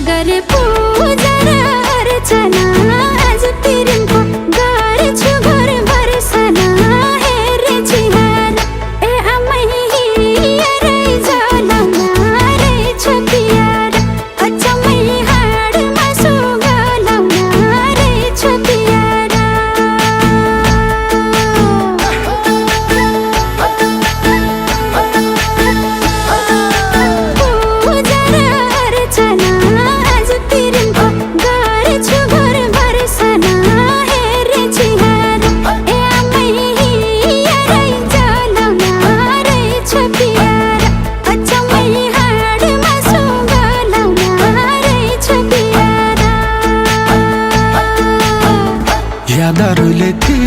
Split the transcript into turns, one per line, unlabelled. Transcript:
गरे पूजा र अर्चना आज तिरको गर्छु घरभर सना हेरे छिहार ए आमै हिँडै जलाउना रहेछ पियार अचम्मै हाडमा सुगलाउना रहेछ पियार पूजा र अर्चना आज तिरको गर्छु घरभर सना हेरे छिहार ए आमै हिँडै जलाउना रहेछ पियार अचम्मै हाडमा सुगलाउना रहेछ पियार
यादहरूले ती